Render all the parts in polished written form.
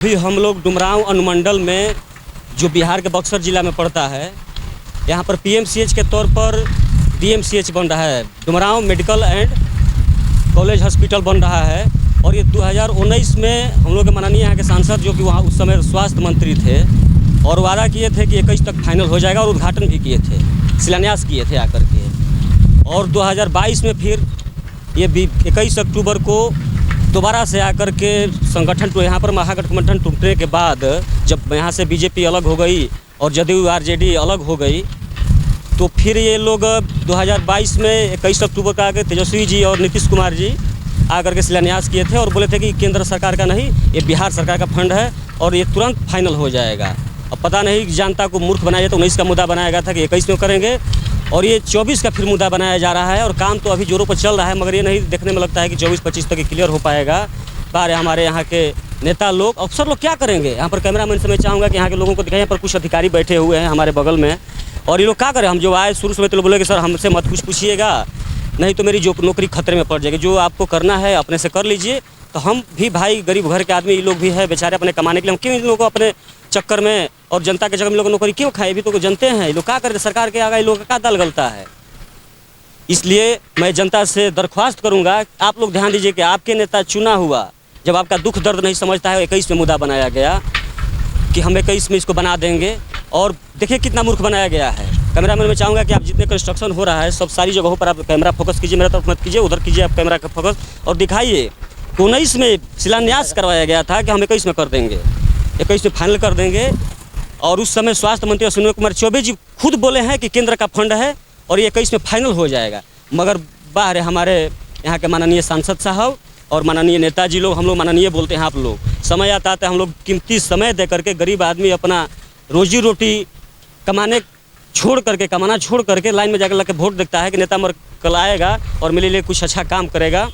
अभी हम लोग डुमरांव अनुमंडल में जो बिहार के बक्सर ज़िला में पड़ता है, यहाँ पर पीएमसीएच के तौर पर डीएमसीएच बन रहा है। Dumraon medical and college hospital बन रहा है और ये 2019 में हम लोग के माननीय यहाँ के सांसद जो कि वहाँ उस समय स्वास्थ्य मंत्री थे और वादा किए थे कि 21 तक फाइनल हो जाएगा और उद्घाटन भी किए थे, शिलान्यास किए थे आकर के। और 2022 में फिर ये 21 अक्टूबर को दोबारा से आकर के संगठन यहाँ पर महागठबंधन टूटने के बाद जब यहाँ से बीजेपी अलग हो गई और जदयू आरजेडी अलग हो गई, तो फिर ये लोग 2022 में 21 अक्टूबर का आके तेजस्वी जी और नीतीश कुमार जी आकर के शिलान्यास किए थे और बोले थे कि केंद्र सरकार का नहीं, ये बिहार सरकार का फंड है और ये तुरंत फाइनल हो जाएगा। अब पता नहीं जनता को मूर्ख बनाया जाए तो 19 का मुद्दा बनाया गया था कि 21 में करेंगे और ये 24 का फिर मुद्दा बनाया जा रहा है और काम तो अभी जोरों पर चल रहा है, मगर ये नहीं देखने में लगता है कि 24-25 तक क्लियर हो पाएगा। बार हमारे यहाँ के नेता लोग, अफसर लोग क्या करेंगे? यहाँ पर कैमरामैन से मैं चाहूँगा कि यहाँ के लोगों को दिखाएं। यहाँ पर कुछ अधिकारी बैठे हुए हैं हमारे बगल में और ये लोग क्या करें? हम जो आए शुरू से तो बोले कि सर हमसे मत कुछ पूछिएगा, नहीं तो मेरी जो नौकरी खतरे में पड़ जाएगी। जो आपको करना है अपने से कर लीजिए। तो हम भी भाई गरीब घर के आदमी, ये लोग भी है बेचारे अपने कमाने के लिए, हम क्यों इन लोगों को अपने चक्कर में और जनता के जगह में लोग नौकरी क्यों खाए? भी तो जनते हैं ये लोग क्या करें, सरकार के आगे लोगों का दल गलता है। इसलिए मैं जनता से दरख्वास्त करूंगा, आप लोग ध्यान दीजिए कि आपके नेता चुना हुआ जब आपका दुख दर्द नहीं समझता है, 21 में मुद्दा बनाया गया कि हम 21 में इसको बना देंगे और देखिए कितना मूर्ख बनाया गया है। कैमरामैन में चाहूँगा कि आप जितने कंस्ट्रक्शन हो रहा है सब सारी जगहों पर आप कैमरा फोकस कीजिए, मेरा तरफ मत कीजिए, उधर कीजिए आप कैमरा का फोकस और दिखाइए। 19 में शिलान्यास करवाया गया था कि हम 21 में कर देंगे, 21 में फाइनल कर देंगे। और उस समय स्वास्थ्य मंत्री सुनील कुमार चौबे जी खुद बोले हैं कि केंद्र का फंड है और ये 21 में फाइनल हो जाएगा। मगर बाहर हमारे यहाँ के माननीय सांसद साहब और माननीय नेताजी लोग, हम लोग माननीय बोलते हैं आप लोग, समय आता है हम लोग कीमती समय दे करके गरीब आदमी अपना रोजी रोटी कमाना छोड़ करके लाइन में जाकर लग के वोट देखता है कि नेता मर कल आएगा और मेरे लिए कुछ अच्छा काम करेगा।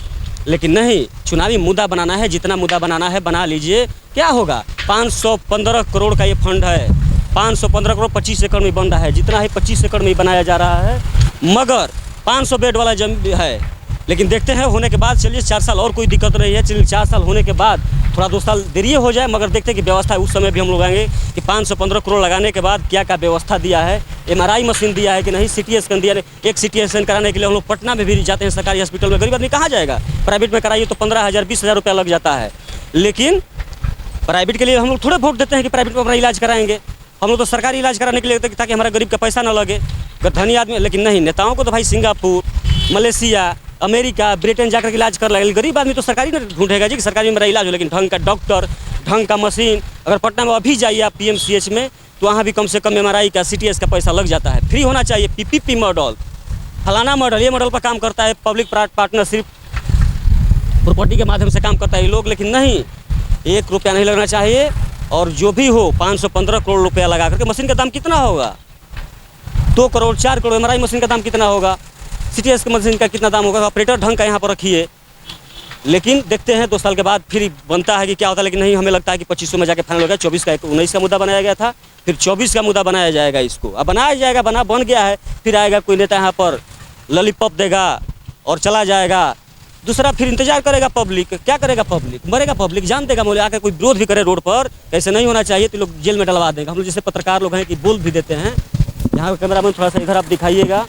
लेकिन नहीं, चुनावी मुद्दा बनाना है, जितना मुद्दा बनाना है बना लीजिए। क्या होगा? 515 करोड़ का ये फंड है, 515 करोड़ 25 एकड़ में बन रहा है, जितना है 25 एकड़ में बनाया जा रहा है। मगर 500 बेड वाला जमीन है, लेकिन देखते हैं होने के बाद, चलिए 4 साल और कोई दिक्कत नहीं है, चलिए 4 साल होने के बाद थोड़ा 2 साल देरी हो जाए, मगर देखते हैं कि व्यवस्था उस समय भी हम लोग आएंगे कि 515 करोड़ लगाने के बाद क्या क्या व्यवस्था दिया है, MRI मशीन दिया है कि नहीं, CT स्कैन दिया है। एक CT स्कैन कराने के लिए हम लोग पटना में भी जाते हैं सरकारी हॉस्पिटल में, गरीब आदमी कहाँ जाएगा? प्राइवेट में कराइए तो 15,000 20,000 रुपया लग जाता है। लेकिन प्राइवेट के लिए हम लोग थोड़े वोट देते हैं कि प्राइवेट में अपना इलाज कराएंगे, हम लोग तो सरकारी इलाज कराने के लिए ताकि हमारा गरीब का पैसा ना लगे, धनी आदमी। लेकिन नहीं, नेताओं को तो भाई सिंगापुर, मलेशिया, अमेरिका, ब्रिटेन जाकर इलाज कर लगे। गरीब आदमी तो सरकारी में ढूंढेगा जी कि सरकारी में मेरा इलाज हो, लेकिन ढंग का डॉक्टर, ढंग का मशीन। अगर पटना में अभी जाइए आप PMCH में तो वहाँ भी कम से कम MRI का CT का पैसा लग जाता है। फ्री होना चाहिए। PPP मॉडल, फलाना मॉडल, ये मॉडल पर काम करता है, पब्लिक पार्टनरशिप प्रॉपर्टी के माध्यम से काम करता है ये लोग। लेकिन नहीं, 1 रुपया नहीं लगना चाहिए और जो भी हो 515 करोड़ रुपया लगा करके। मशीन का दाम कितना होगा? 2 करोड़ 4 करोड़। MRI मशीन का दाम कितना होगा? CT स्कैन मशीन का कितना दाम होगा? ऑपरेटर ढंग का यहाँ पर रखिए। लेकिन देखते हैं 2 साल के बाद फिर बनता है कि क्या होता है। लेकिन नहीं, हमें लगता है कि 2500 में जाके फाइनल हो गया। 24 का 19 का मुद्दा बनाया गया था, फिर 24 का मुद्दा बनाया जाएगा। इसको अब बनाया जाएगा, बन गया है। फिर आएगा कोई नेता यहाँ पर लॉलीपॉप देगा और चला जाएगा, दूसरा फिर इंतजार करेगा पब्लिक। क्या करेगा पब्लिक? मरेगा पब्लिक, जान देगा। मोले आकर कोई विरोध भी करे रोड पर, ऐसे नहीं होना चाहिए, तो लोग जेल में डलवा देंगे। हम लोग जैसे पत्रकार लोग हैं कि बोल भी देते हैं। यहाँ कैमरामैन थोड़ा सा इधर आप दिखाइएगा,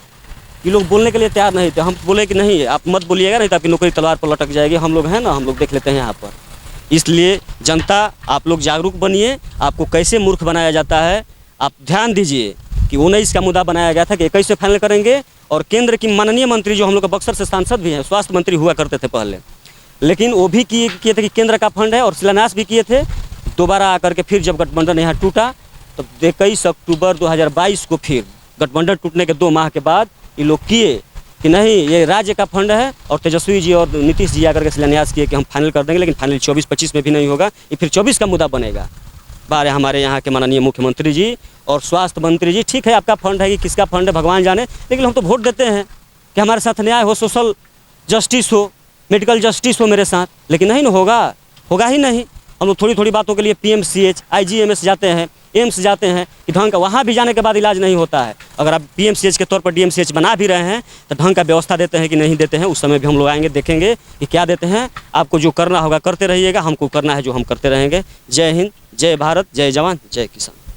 ये लोग बोलने के लिए तैयार नहीं थे। हम बोले कि नहीं, आप मत बोलिएगा, नहीं तो आपकी नौकरी तलवार पर लटक जाएगी। हम लोग हैं ना, हम लोग देख लेते हैं यहाँ पर। इसलिए जनता, आप लोग जागरूक बनिए। आपको कैसे मूर्ख बनाया जाता है आप ध्यान दीजिए कि 19 का मुद्दा बनाया गया था कि 21 से फाइनल करेंगे। और केंद्र की माननीय मंत्री जो हम लोग का बक्सर से सांसद भी हैं, स्वास्थ्य मंत्री हुआ करते थे पहले, लेकिन वो भी किए थे कि केंद्र का फंड है और शिलान्यास भी किए थे। दोबारा आकर के फिर जब गठबंधन यहाँ टूटा तो 21 अक्टूबर 2022 को फिर गठबंधन टूटने के 2 माह के बाद ये लोग किए कि नहीं, ये राज्य का फंड है। और तेजस्वी जी और नीतीश जी आकर के शिलान्यास किए कि हम फाइनल कर देंगे। लेकिन फाइनल 24-25 में भी नहीं होगा, ये फिर 24 का मुद्दा बनेगा। बारे हमारे यहाँ के माननीय मुख्यमंत्री जी और स्वास्थ्य मंत्री जी, ठीक है आपका फंड है कि किसका फंड है भगवान जाने, लेकिन हम तो वोट देते हैं कि हमारे साथ न्याय हो, सोशल जस्टिस हो, मेडिकल जस्टिस हो मेरे साथ। लेकिन नहीं ना होगा ही नहीं। हम लोग थोड़ी थोड़ी बातों के लिए PMCH IGMS जाते हैं, एम्स जाते हैं कि ढंग का, वहाँ भी जाने के बाद इलाज नहीं होता है। अगर आप PMCH के तौर पर DMCH बना भी रहे हैं तो ढंग का व्यवस्था देते हैं कि नहीं देते हैं, उस समय भी हम लोग आएंगे, देखेंगे कि क्या देते हैं। आपको जो करना होगा करते रहिएगा, हमको करना है जो हम करते रहेंगे। जय हिंद, जय भारत, जय जवान, जय किसान।